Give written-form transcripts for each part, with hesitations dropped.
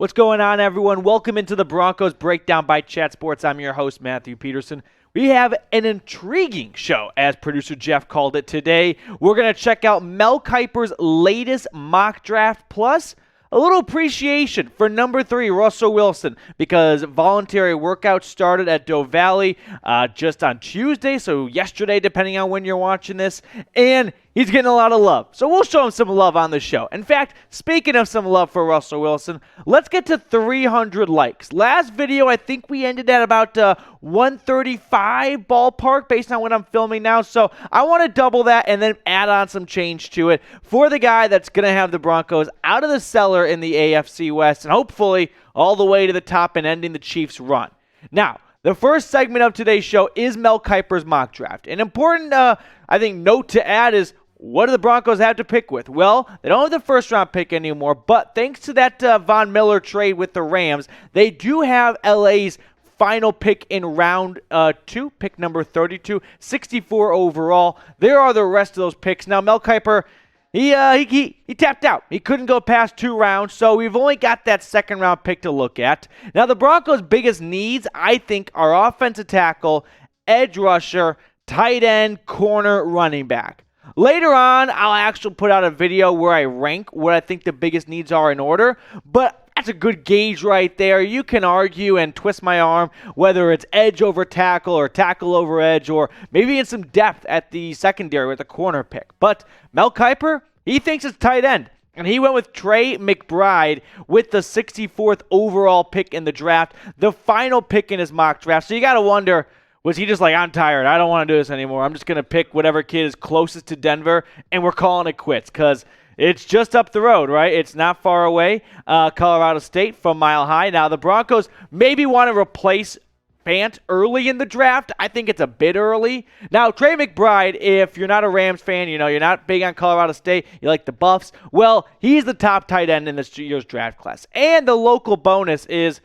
What's going on, everyone? Welcome into the Broncos Breakdown by Chat Sports. I'm your host, Matthew Peterson. We have an intriguing show, as producer Jeff called it today. We're going to check out Mel Kiper's latest mock draft, plus a little appreciation for number 3, Russell Wilson, because voluntary workouts started at Doe Valley just on Tuesday, so yesterday, depending on when you're watching this, and he's getting a lot of love. So we'll show him some love on the show. In fact, speaking of some love for Russell Wilson, let's get to 300 likes. Last video, I think we ended at about 135 ballpark based on what I'm filming now. So I want to double that and then add on some change to it for the guy that's going to have the Broncos out of the cellar in the AFC West and hopefully all the way to the top and ending the Chiefs' run. Now, the first segment of today's show is Mel Kiper's mock draft. An important, note to add is, what do the Broncos have to pick with? Well, they don't have the first-round pick anymore, but thanks to that Von Miller trade with the Rams, they do have LA's final pick in round 2, pick number 32, 64 overall. There are the rest of those picks. Now, Mel Kiper, he tapped out. He couldn't go past 2 rounds, so we've only got that second-round pick to look at. Now, the Broncos' biggest needs, I think, are offensive tackle, edge rusher, tight end, corner, running back. Later on, I'll actually put out a video where I rank what I think the biggest needs are in order, but that's a good gauge right there. You can argue and twist my arm whether it's edge over tackle or tackle over edge or maybe in some depth at the secondary with the corner pick. But Mel Kiper, he thinks it's tight end. And he went with Trey McBride with the 64th overall pick in the draft, the final pick in his mock draft. So you got to wonder, was he just like, I'm tired, I don't want to do this anymore, I'm just going to pick whatever kid is closest to Denver, and we're calling it quits, because it's just up the road, right? It's not far away, Colorado State from Mile High. Now, the Broncos maybe want to replace Fant early in the draft. I think it's a bit early. Now, Trey McBride, if you're not a Rams fan, you're not big on Colorado State, you like the Buffs, well, he's the top tight end in this year's draft class. And the local bonus is,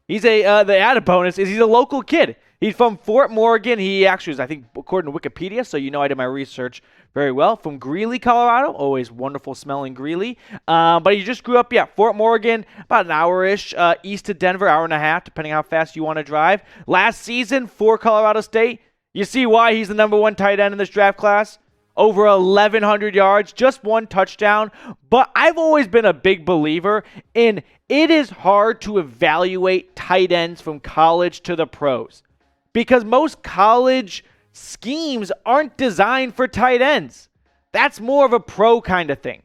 the added bonus is he's a local kid. He's from Fort Morgan. He actually is, I think, according to Wikipedia, so I did my research very well, from Greeley, Colorado. Always wonderful smelling Greeley. But he just grew up, Fort Morgan, about an hour-ish east of Denver, hour and a half, depending how fast you want to drive. Last season for Colorado State, you see why he's the number 1 tight end in this draft class? Over 1,100 yards, just 1 touchdown. But I've always been a big believer in it is hard to evaluate tight ends from college to the pros, because most college schemes aren't designed for tight ends. That's more of a pro kind of thing.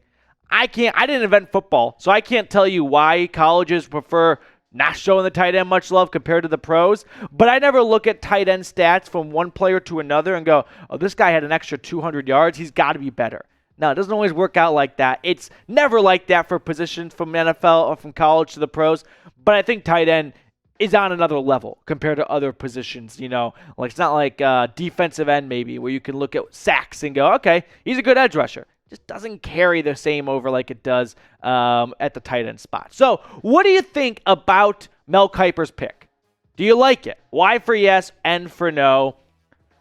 I didn't invent football, so I can't tell you why colleges prefer not showing the tight end much love compared to the pros, but I never look at tight end stats from one player to another and go, oh, this guy had an extra 200 yards, he's got to be better. No, it doesn't always work out like that. It's never like that for positions from NFL or from college to the pros, but I think tight end is on another level compared to other positions, like it's not like defensive end maybe where you can look at sacks and go, okay, he's a good edge rusher. Just doesn't carry the same over like it does at the tight end spot. So what do you think about Mel Kiper's pick? Do you like it? Y for yes, N for no.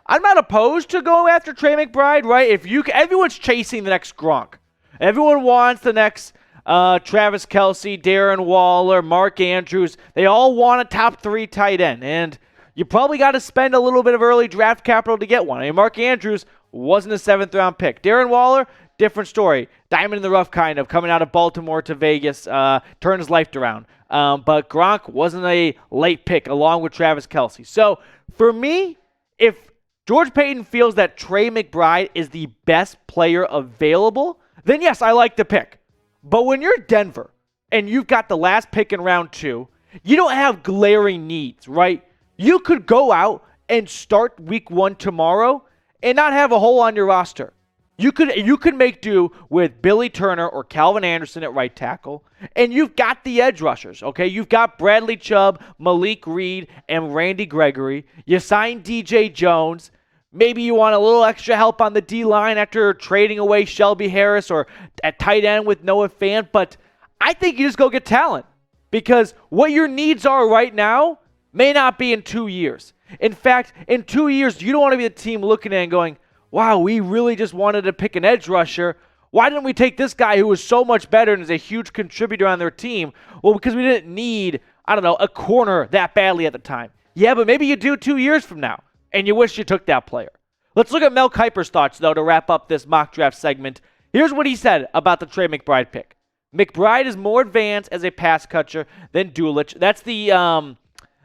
I'm not opposed to going after Trey McBride, right? Everyone's chasing the next Gronk. Everyone wants the next Travis Kelce, Darren Waller, Mark Andrews. They all want a top 3 tight end, and you probably got to spend a little bit of early draft capital to get one. Mark Andrews wasn't a 7th-round pick. Darren Waller, different story. Diamond in the rough kind of, coming out of Baltimore to Vegas, turned his life around. But Gronk wasn't a late pick along with Travis Kelce. So for me, if George Paton feels that Trey McBride is the best player available, then yes, I like the pick. But when you're Denver and you've got the last pick in round 2, you don't have glaring needs, right? You could go out and start week 1 tomorrow and not have a hole on your roster. You could make do with Billy Turner or Calvin Anderson at right tackle, and you've got the edge rushers, okay? You've got Bradley Chubb, Malik Reed, and Randy Gregory. You signed DJ Jones. Maybe you want a little extra help on the D-line after trading away Shelby Harris or at tight end with Noah Fant, but I think you just go get talent, because what your needs are right now may not be in 2 years. In fact, in 2 years, you don't want to be the team looking at it and going, wow, we really just wanted to pick an edge rusher. Why didn't we take this guy who was so much better and is a huge contributor on their team? Well, because we didn't need, a corner that badly at the time. Yeah, but maybe you do 2 years from now, and you wish you took that player. Let's look at Mel Kiper's thoughts, though, to wrap up this mock draft segment. Here's what he said about the Trey McBride pick. McBride is more advanced as a pass catcher than Dulich. That's the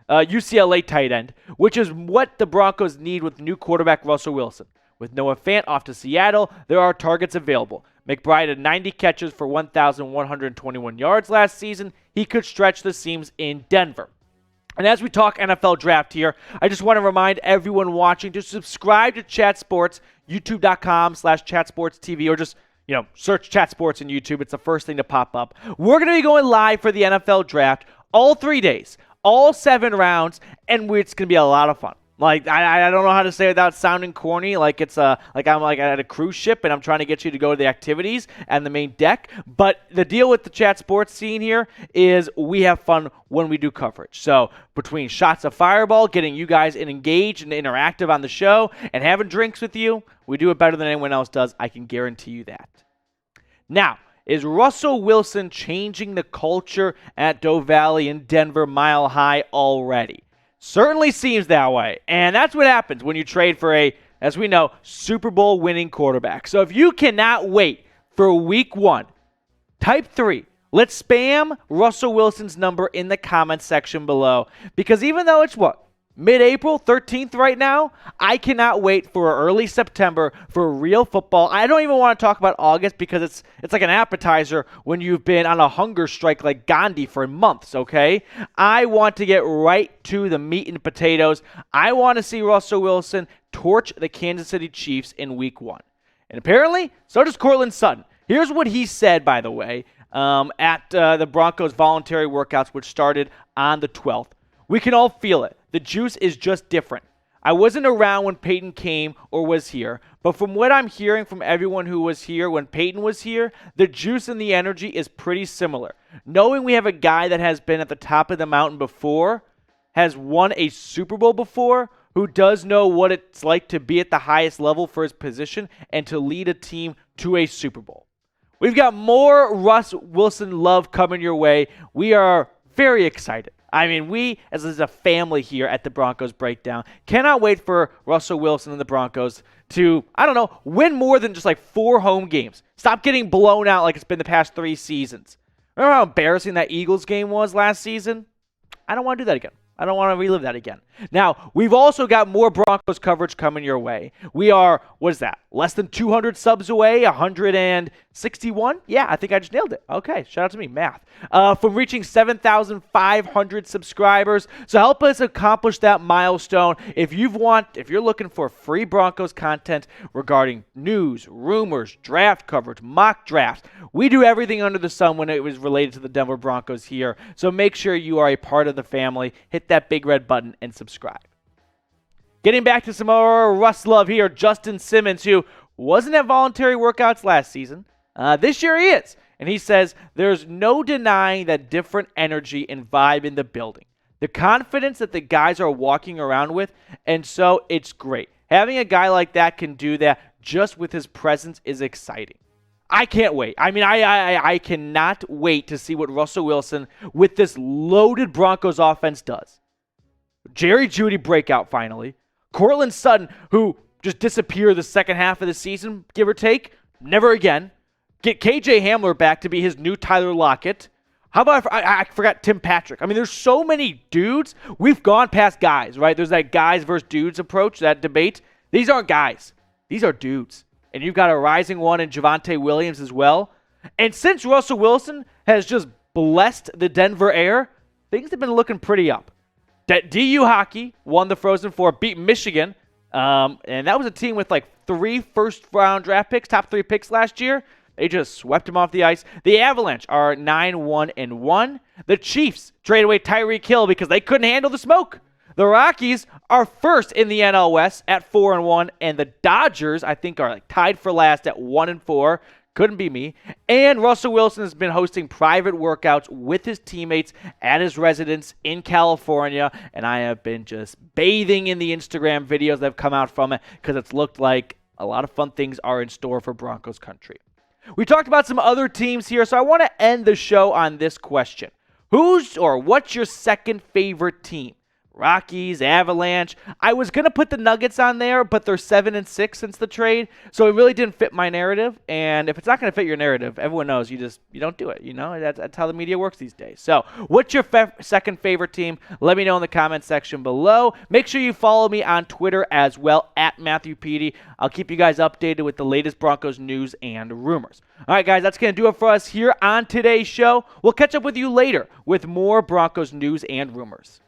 UCLA tight end, which is what the Broncos need with new quarterback Russell Wilson. With Noah Fant off to Seattle, there are targets available. McBride had 90 catches for 1,121 yards last season. He could stretch the seams in Denver. And as we talk NFL draft here, I just want to remind everyone watching to subscribe to Chat Sports, youtube.com/chatsportstv, or just search Chat Sports in YouTube. It's the first thing to pop up. We're going to be going live for the NFL draft all 3 days, all 7 rounds, and it's going to be a lot of fun. Like, I don't know how to say it without sounding corny, like it's I'm at a cruise ship and I'm trying to get you to go to the activities and the main deck. But the deal with the Chat Sports scene here is we have fun when we do coverage. So between shots of Fireball, getting you guys engaged and interactive on the show, and having drinks with you, we do it better than anyone else does. I can guarantee you that. Now, is Russell Wilson changing the culture at Doe Valley in Denver Mile High already? Certainly seems that way. And that's what happens when you trade for a, as we know, Super Bowl winning quarterback. So if you cannot wait for week 1, type 3. Let's spam Russell Wilson's number in the comments section below. Because even though it's mid-April, 13th right now, I cannot wait for early September for real football. I don't even want to talk about August because it's like an appetizer when you've been on a hunger strike like Gandhi for months, okay? I want to get right to the meat and potatoes. I want to see Russell Wilson torch the Kansas City Chiefs in week 1. And apparently, so does Courtland Sutton. Here's what he said, by the way, at the Broncos voluntary workouts, which started on the 12th. We can all feel it. The juice is just different. I wasn't around when Peyton came or was here, but from what I'm hearing from everyone who was here when Peyton was here, the juice and the energy is pretty similar. Knowing we have a guy that has been at the top of the mountain before, has won a Super Bowl before, who does know what it's like to be at the highest level for his position and to lead a team to a Super Bowl. We've got more Russ Wilson love coming your way. We are very excited. I mean, we, as a family here at the Broncos Breakdown, cannot wait for Russell Wilson and the Broncos to, win more than just 4 home games. Stop getting blown out like it's been the past 3 seasons. Remember how embarrassing that Eagles game was last season? I don't want to do that again. I don't want to relive that again. Now, we've also got more Broncos coverage coming your way. We are, less than 200 subs away, 161? Yeah, I think I just nailed it. Okay, shout out to me, math. From reaching 7,500 subscribers. So help us accomplish that milestone. If you're looking for free Broncos content regarding news, rumors, draft coverage, mock drafts, we do everything under the sun when it was related to the Denver Broncos here. So make sure you are a part of the family. Hit that big red button and subscribe. Getting back to some more Russ love here, Justin Simmons, who wasn't at voluntary workouts last season. This year he is. And he says, there's no denying that different energy and vibe in the building. The confidence that the guys are walking around with, and so it's great. Having a guy like that can do that just with his presence is exciting. I can't wait. I mean, I cannot wait to see what Russell Wilson with this loaded Broncos offense does. Jerry Jeudy breakout finally. Courtland Sutton, who just disappeared the second half of the season, give or take, never again. Get KJ Hamler back to be his new Tyler Lockett. How about, I forgot Tim Patrick. I mean, there's so many dudes. We've gone past guys, right? There's that guys versus dudes approach, that debate. These aren't guys. These are dudes. And you've got a rising one in Javonte Williams as well. And since Russell Wilson has just blessed the Denver air, things have been looking pretty up. DU Hockey won the Frozen Four, beat Michigan, and that was a team with 3 first-round draft picks, top 3 picks last year. They just swept them off the ice. The Avalanche are 9-1-1. The Chiefs traded away Tyreek Hill because they couldn't handle the smoke. The Rockies are first in the NL West at 4-1, and the Dodgers, I think, are tied for last at 1-4. Couldn't be me. And Russell Wilson has been hosting private workouts with his teammates at his residence in California, and I have been just bathing in the Instagram videos that have come out from it because it's looked like a lot of fun things are in store for Broncos Country. We talked about some other teams here, so I want to end the show on this question. What's your second favorite team? Rockies, Avalanche. I was going to put the Nuggets on there, but they're 7-6 since the trade, so it really didn't fit my narrative. And if it's not going to fit your narrative, everyone knows you don't do it. That's how the media works these days. So what's your second favorite team? Let me know in the comments section below. Make sure you follow me on Twitter as well, at Matthew Petey. I'll keep you guys updated with the latest Broncos news and rumors. All right, guys, that's going to do it for us here on today's show. We'll catch up with you later with more Broncos news and rumors.